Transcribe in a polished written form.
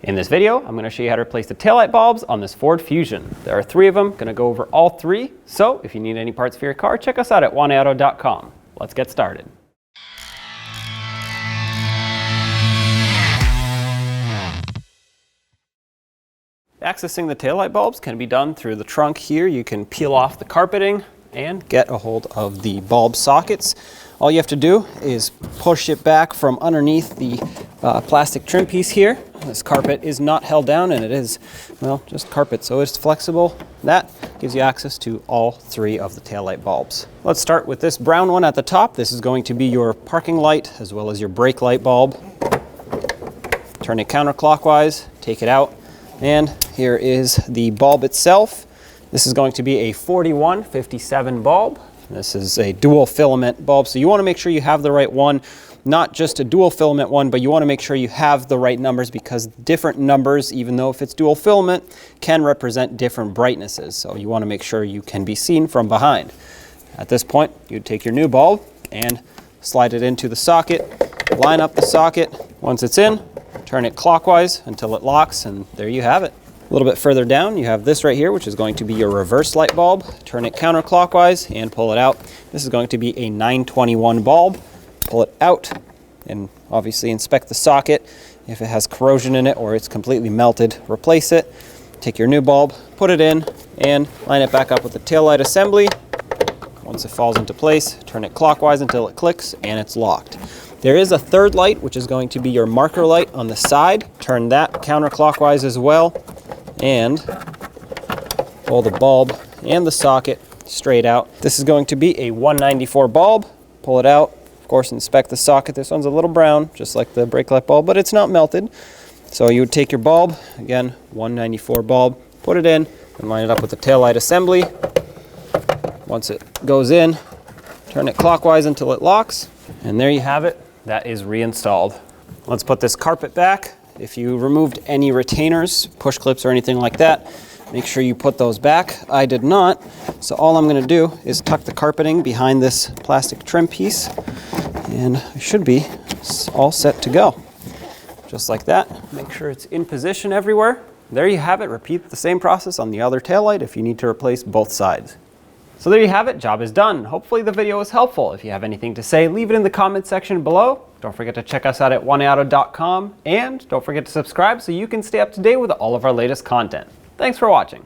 In this video, I'm going to show you how to replace the taillight bulbs on this Ford Fusion. There are 3 of them, going to go over all 3. So if you need any parts for your car, check us out at AWD.com. Let's get started. Accessing the taillight bulbs can be done through the trunk here. You can peel off the carpeting and get a hold of the bulb sockets. All you have to do is push it back from underneath the plastic trim piece here. This carpet is not held down, and it is, well, just carpet, so it's flexible. That gives you access to all 3 of the taillight bulbs. Let's start with this brown one at the top. This is going to be your parking light as well as your brake light bulb. Turn it counterclockwise, take it out, and here is the bulb itself. This is going to be a 4157 bulb. This is a dual filament bulb, so you want to make sure you have the right one. Not just a dual filament one, but you want to make sure you have the right numbers, because different numbers, even though if it's dual filament, can represent different brightnesses. So you want to make sure you can be seen from behind. At this point, you take your new bulb and slide it into the socket, line up the socket. Once it's in, turn it clockwise until it locks, and there you have it. A little bit further down, you have this right here, which is going to be your reverse light bulb. Turn it counterclockwise and pull it out. This is going to be a 921 bulb. Pull it out and obviously inspect the socket. If it has corrosion in it or it's completely melted, replace it. Take your new bulb, put it in, and line it back up with the taillight assembly. Once it falls into place, turn it clockwise until it clicks and it's locked. There is a third light, which is going to be your marker light on the side. Turn that counterclockwise as well, and pull the bulb and the socket straight out. This is going to be a 194 bulb. Pull it out. Of course, inspect the socket. This one's a little brown, just like the brake light bulb, but it's not melted. So you would take your bulb, again, 194 bulb, put it in, and line it up with the taillight assembly. Once it goes in, turn it clockwise until it locks, and there you have it. That is reinstalled. Let's put this carpet back. If you removed any retainers, push clips, or anything like that, make sure you put those back. I did not, so all I'm going to do is tuck the carpeting behind this plastic trim piece, and I should be all set to go. Just like that. Make sure it's in position everywhere. There you have it. Repeat the same process on the other taillight if you need to replace both sides. So there you have it. Job is done. Hopefully the video was helpful. If you have anything to say, leave it in the comment section below. Don't forget to check us out at AWD.com, and don't forget to subscribe so you can stay up to date with all of our latest content. Thanks for watching.